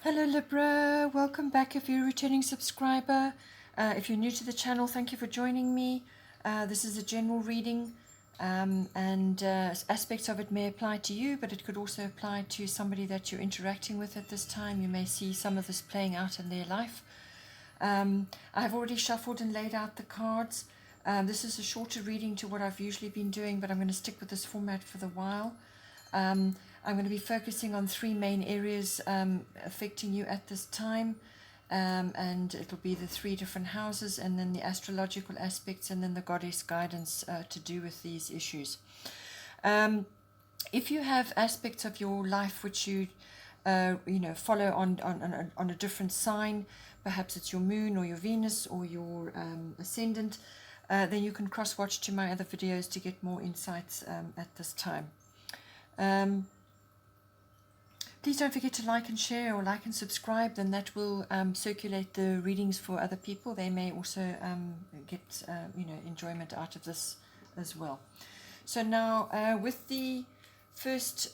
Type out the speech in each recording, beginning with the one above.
Hello Libra, welcome back if you're a returning subscriber. If you're new to the channel, thank you for joining me. This is a general reading and aspects of it may apply to you, but it could also apply to somebody that you're interacting with at this time. You may see some of this playing out in their life. I've already shuffled and laid out the cards. This is a shorter reading to what I've usually been doing, but I'm going to stick with this format for the while. I'm going to be focusing on three main areas affecting you at this time, and it'll be the three different houses and then the astrological aspects and then the goddess guidance to do with these issues. If you have aspects of your life which you follow on a different sign, perhaps it's your moon or your Venus or your ascendant, then you can cross-watch to my other videos to get more insights at this time. Please don't forget to like and share, or like and subscribe, then that will circulate the readings for other people. They may also get enjoyment out of this as well. So now with the first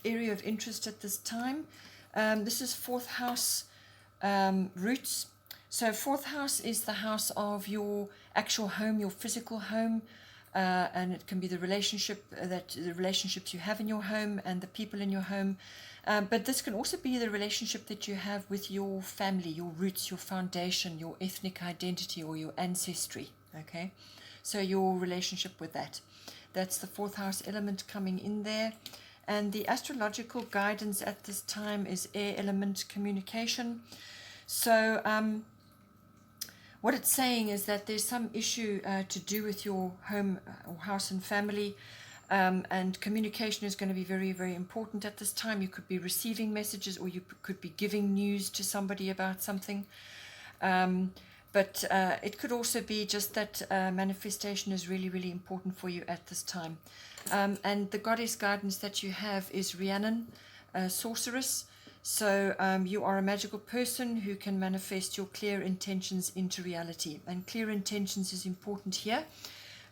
area of interest at this time, this is fourth house roots. So fourth house is the house of your actual home, your physical home. And it can be the relationships you have in your home and the people in your home, but this can also be the relationship that you have with your family, your roots, your foundation, your ethnic identity, or your ancestry. Okay, so your relationship with that's the fourth house element coming in there. And the astrological guidance at this time is air element communication. So what it's saying is that there's some issue to do with your home or house and family, and communication is going to be very, very important at this time. You could be receiving messages, or you could be giving news to somebody about something. But it could also be just that manifestation is really, really important for you at this time. And the goddess guidance that you have is Rhiannon, sorceress. So you are a magical person who can manifest your clear intentions into reality. And clear intentions is important here,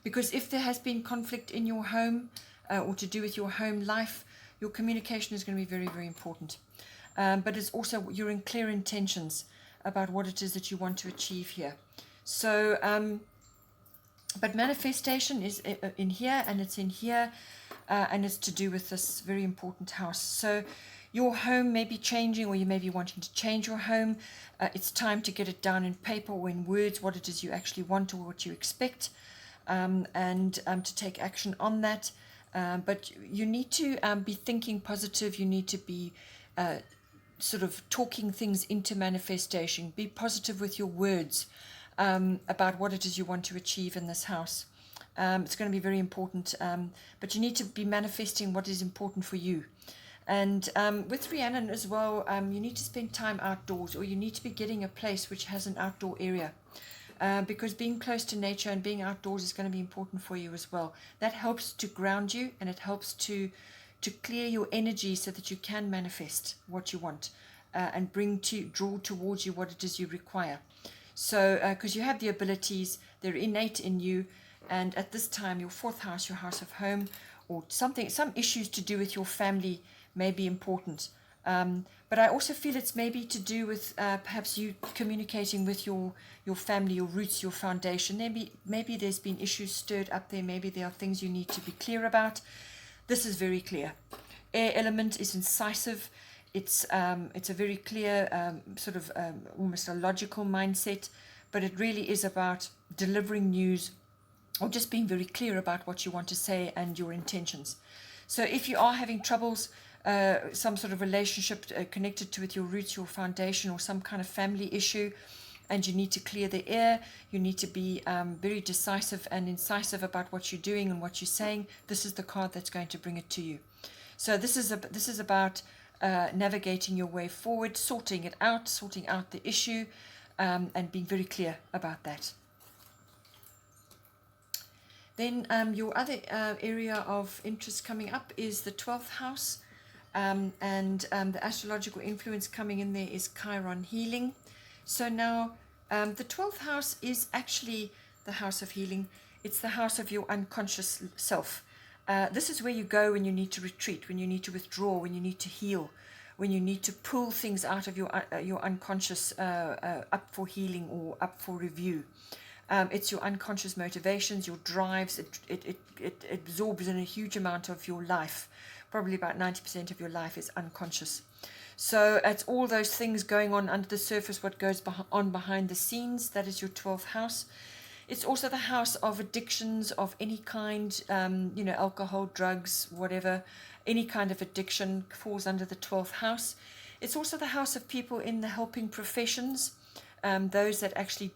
because if there has been conflict in your home or to do with your home life, your communication is going to be very, very important. But it's also you're in clear intentions about what it is that you want to achieve here. So, but manifestation is in here, and it's in here, and it's to do with this very important house. So your home may be changing, or you may be wanting to change your home. It's time to get it down in paper or in words, what it is you actually want or what you expect, and to take action on that. But you need to be thinking positive. You need to be sort of talking things into manifestation. Be positive with your words about what it is you want to achieve in this house. It's going to be very important, but you need to be manifesting what is important for you. And with Rhiannon as well, you need to spend time outdoors, or you need to be getting a place which has an outdoor area, because being close to nature and being outdoors is going to be important for you as well. That helps to ground you, and it helps to clear your energy so that you can manifest what you want and draw towards you what it is you require. So because you have the abilities, they're innate in you, and at this time your fourth house, your house of home, or some issues to do with your family may be important, but I also feel it's maybe to do with perhaps you communicating with your family, your roots, your foundation. Maybe there's been issues stirred up there. Maybe there are things you need to be clear about. This is very clear. Air element is incisive. It's a very clear sort of almost a logical mindset, but it really is about delivering news, or just being very clear about what you want to say and your intentions. So if you are having troubles, some sort of relationship connected to with your roots, your foundation, or some kind of family issue, and you need to clear the air, you need to be very decisive and incisive about what you're doing and what you're saying, this is the card that's going to bring it to you. So this is about navigating your way forward, sorting out the issue, and being very clear about that. Then your other area of interest coming up is the 12th house, and the astrological influence coming in there is Chiron healing. So now the 12th house is actually the house of healing. It's the house of your unconscious self. This is where you go when you need to retreat, when you need to withdraw, when you need to heal, when you need to pull things out of your unconscious up for healing or up for review. It's your unconscious motivations, your drives. It absorbs in a huge amount of your life. Probably about 90% of your life is unconscious. So it's all those things going on under the surface, what goes on behind the scenes. That is your 12th house. It's also the house of addictions of any kind, alcohol, drugs, whatever. Any kind of addiction falls under the 12th house. It's also the house of people in the helping professions, those that actually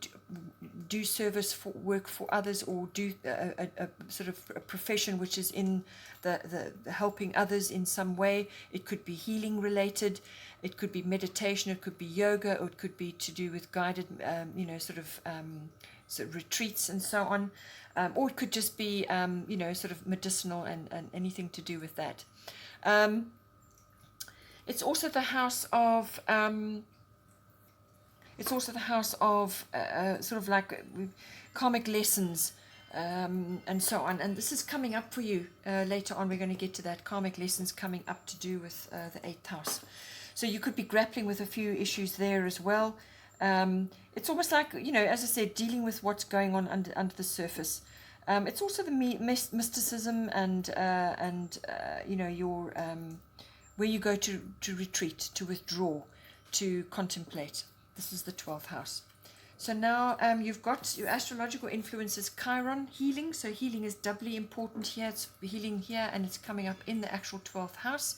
do service for work for others, or do a sort of a profession which is in the helping others in some way. It could be healing related, it could be meditation, it could be yoga, or it could be to do with guided, retreats and so on, or it could just be, sort of medicinal and anything to do with that. It's also the house of sort of like karmic lessons, and so on. And this is coming up for you later on. We're going to get to that. Karmic lessons coming up to do with the 8th house. So you could be grappling with a few issues there as well. It's almost like, as I said, dealing with what's going on under the surface. It's also the mysticism and your where you go to retreat, to withdraw, to contemplate. This is the 12th house. So now you've got your astrological influences, Chiron, healing. So healing is doubly important here. It's healing here, and it's coming up in the actual 12th house.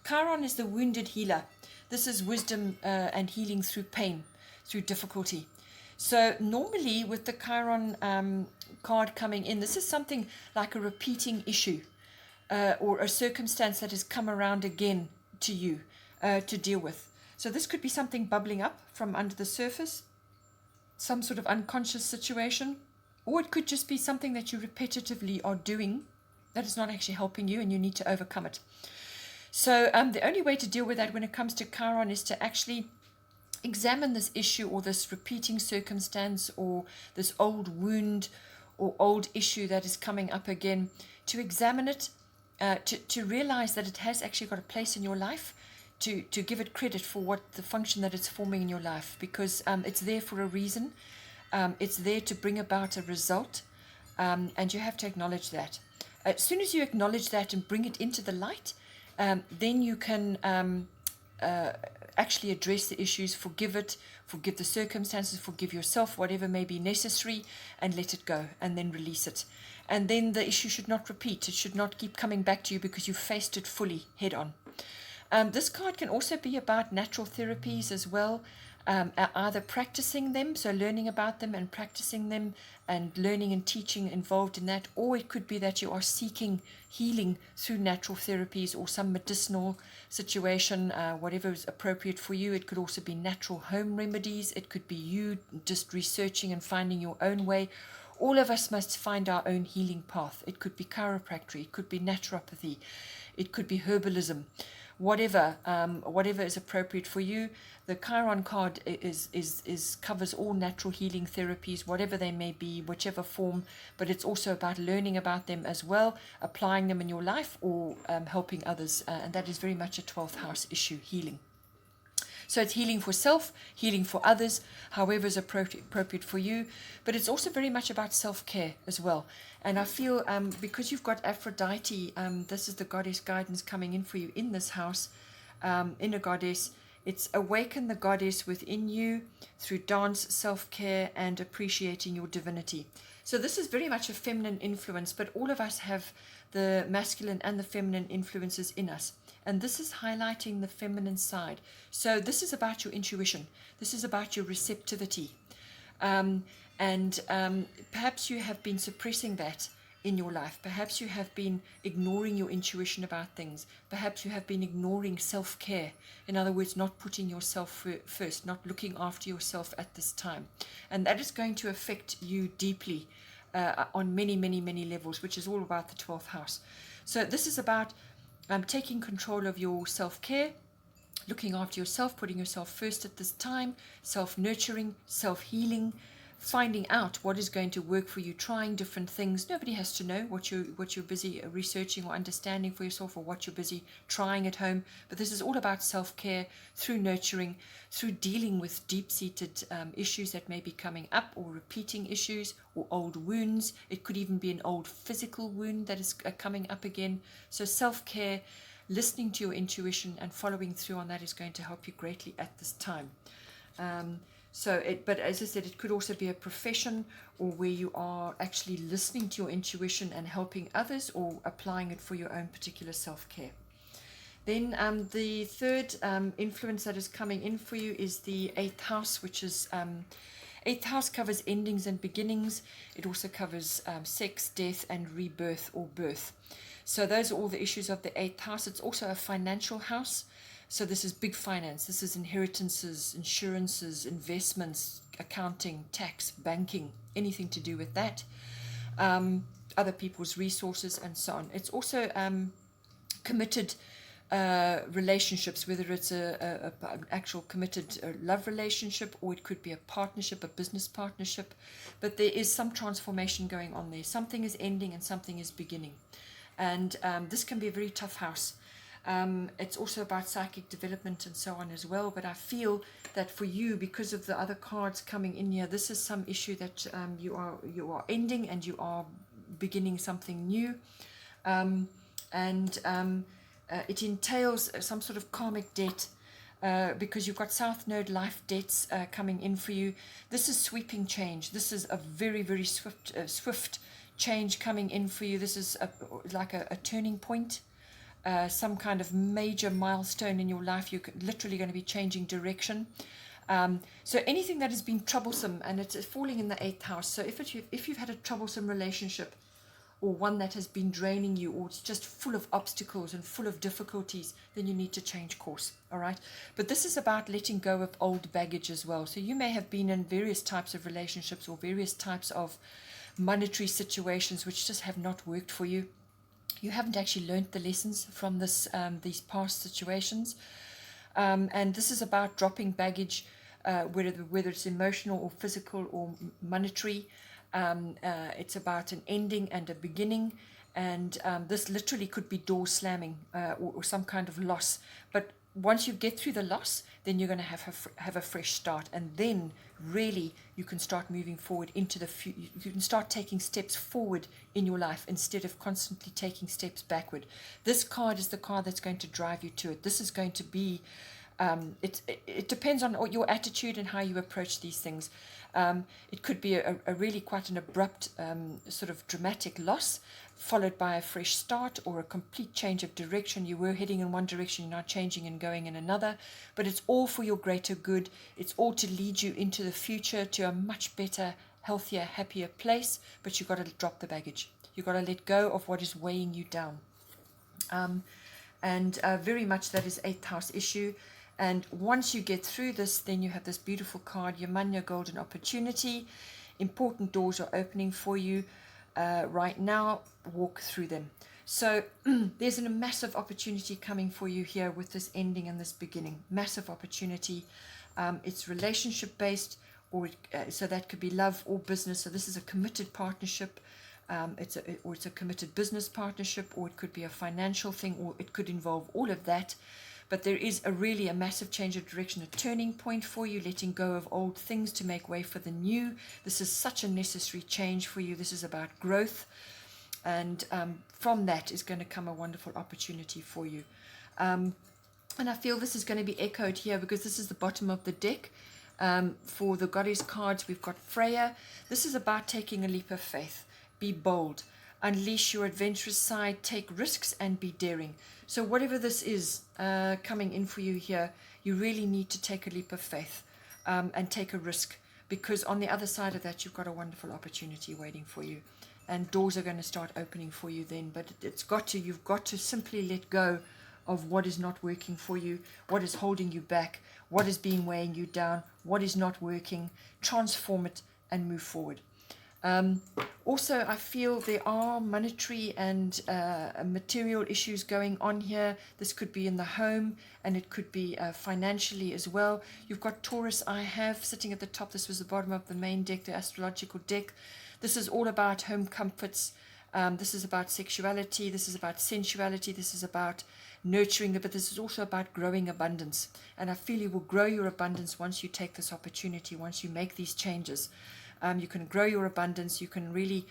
Chiron is the wounded healer. This is wisdom and healing through pain, through difficulty. So normally with the Chiron card coming in, this is something like a repeating issue or a circumstance that has come around again to you to deal with. So this could be something bubbling up from under the surface, some sort of unconscious situation, or it could just be something that you repetitively are doing that is not actually helping you, and you need to overcome it. So the only way to deal with that when it comes to Chiron is to actually examine this issue or this repeating circumstance or this old wound or old issue that is coming up again, to examine it, to realize that it has actually got a place in your life, to give it credit for what the function that it's forming in your life, because it's there for a reason. It's there to bring about a result, and you have to acknowledge that. As soon as you acknowledge that and bring it into the light, then you can actually address the issues, forgive it, forgive the circumstances, forgive yourself, whatever may be necessary, and let it go, and then release it. And then the issue should not repeat. It should not keep coming back to you because you faced it fully head on. This card can also be about natural therapies as well, either practicing them, so learning about them and practicing them and learning and teaching involved in that, or it could be that you are seeking healing through natural therapies or some medicinal situation, whatever is appropriate for you. It could also be natural home remedies. It could be you just researching and finding your own way. All of us must find our own healing path. It could be chiropractic, it could be naturopathy, it could be herbalism. Whatever is appropriate for you. The Chiron card covers all natural healing therapies, whatever they may be, whichever form, but it's also about learning about them as well, applying them in your life, or helping others, and that is very much a 12th house issue, healing. So it's healing for self, healing for others, however is appropriate for you. But it's also very much about self-care as well. And I feel because you've got Aphrodite, this is the goddess guidance coming in for you in this house, inner goddess. It's awaken the goddess within you through dance, self-care, and appreciating your divinity. So this is very much a feminine influence, but all of us have the masculine and the feminine influences in us. And this is highlighting the feminine side. So this is about your intuition. This is about your receptivity. And perhaps you have been suppressing that in your life. Perhaps you have been ignoring your intuition about things. Perhaps you have been ignoring self-care. In other words, not putting yourself first, not looking after yourself at this time. And that is going to affect you deeply on many, many, many levels, which is all about the 12th house. So this is about taking control of your self-care, looking after yourself, putting yourself first at this time, self-nurturing, self-healing, finding out what is going to work for you, trying different things. Nobody has to know what you're busy researching or understanding for yourself, or what you're busy trying at home. But this is all about self-care through nurturing, through dealing with deep-seated issues that may be coming up, or repeating issues, or old wounds. It could even be an old physical wound that is coming up again. So self-care, listening to your intuition and following through on that is going to help you greatly at this time. But as I said, it could also be a profession, or where you are actually listening to your intuition and helping others, or applying it for your own particular self-care. Then the third influence that is coming in for you is the 8th house, which is 8th house covers endings and beginnings. It also covers sex, death, and rebirth or birth. So those are all the issues of the 8th house. It's also a financial house. So this is big finance. This is inheritances, insurances, investments, accounting, tax, banking, anything to do with that. Other people's resources and so on. It's also committed relationships, whether it's an actual committed love relationship, or it could be a partnership, a business partnership. But there is some transformation going on there. Something is ending and something is beginning. And this can be a very tough house. It's also about psychic development and so on as well. But I feel that for you, because of the other cards coming in here, this is some issue that you are ending, and you are beginning something new. It entails some sort of karmic debt, because you've got South Node life debts coming in for you. This is sweeping change. This is a very, very swift change coming in for you. This is like a turning point, some kind of major milestone in your life. You're literally going to be changing direction. So anything that has been troublesome, and it's falling in the 8th house. So if you've had a troublesome relationship, or one that has been draining you, or it's just full of obstacles and full of difficulties, then you need to change course, all right? But this is about letting go of old baggage as well. So you may have been in various types of relationships, or various types of monetary situations which just have not worked for you. You haven't actually learned the lessons from these past situations. And this is about dropping baggage, whether it's emotional or physical or monetary. It's about an ending and a beginning, and this literally could be door slamming, or some kind of loss. But once you get through the loss, then you're going to have a fresh start, and then really you can start moving forward into the future. You can start taking steps forward in your life instead of constantly taking steps backward. This card is the card that's going to drive you to it. This is going to be it depends on your attitude and how you approach these things. It could be a really quite an abrupt sort of dramatic loss, followed by a fresh start, or a complete change of direction. You were heading in one direction, you're now changing and going in another. But it's all for your greater good. It's all to lead you into the future, to a much better, healthier, happier place. But you've got to drop the baggage. You've got to let go of what is weighing you down. Very much that is 8th house issue. And once you get through this, then you have this beautiful card, Yamanya Golden Opportunity. Important doors are opening for you right now. Walk through them. So there's a massive opportunity coming for you here with this ending and this beginning. Massive opportunity. It's relationship based, or so that could be love or business. So this is a committed partnership. It's a committed business partnership, or it could be a financial thing, or it could involve all of that. But there is really a massive change of direction, a turning point for you, letting go of old things to make way for the new. This is such a necessary change for you. This is about growth. And from that is going to come a wonderful opportunity for you. And I feel this is going to be echoed here, because this is the bottom of the deck. For the goddess cards, we've got Freya. This is about taking a leap of faith. Be bold. Unleash your adventurous side. Take risks and be daring. So whatever this is coming in for you here, you really need to take a leap of faith and take a risk, because on the other side of that, you've got a wonderful opportunity waiting for you, and doors are going to start opening for you then. But you've got to simply let go of what is not working for you, what is holding you back, what is weighing you down, what is not working. Transform it and move forward. Also, I feel there are monetary and material issues going on here. This could be in the home, and it could be financially as well. You've got Taurus, I have, sitting at the top. This was the bottom of the main deck, the astrological deck. This is all about home comforts. This is about sexuality. This is about sensuality. This is about nurturing, but this is also about growing abundance. And I feel you will grow your abundance once you take this opportunity, once you make these changes. You can grow your abundance. You can really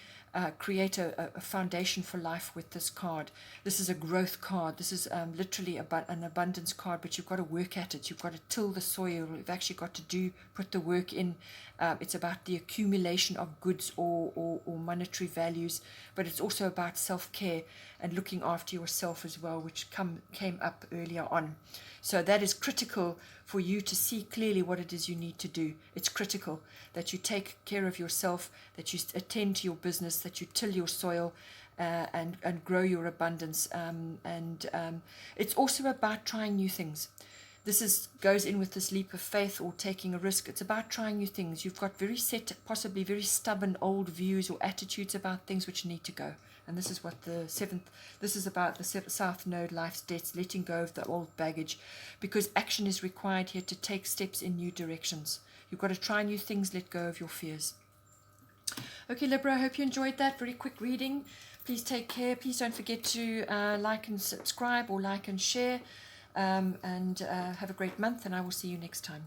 create a foundation for life with this card. This is a growth card. This is literally an abundance card, but you've got to work at it. You've got to till the soil. You've actually got to put the work in. It's about the accumulation of goods or monetary values, but it's also about self-care and looking after yourself as well, which came up earlier on. So that is critical for you to see clearly what it is you need to do. It's critical that you take care of yourself, that you attend to your business, that you till your soil and grow your abundance. It's also about trying new things. This goes in with this leap of faith or taking a risk. It's about trying new things. You've got very set, possibly very stubborn old views or attitudes about things which need to go. And this is what this is about the South Node, life's debts, letting go of the old baggage, because action is required here to take steps in new directions. You've got to try new things, let go of your fears. Okay, Libra, I hope you enjoyed that very quick reading. Please take care. Please don't forget to like and subscribe or like and share. Have a great month, and I will see you next time.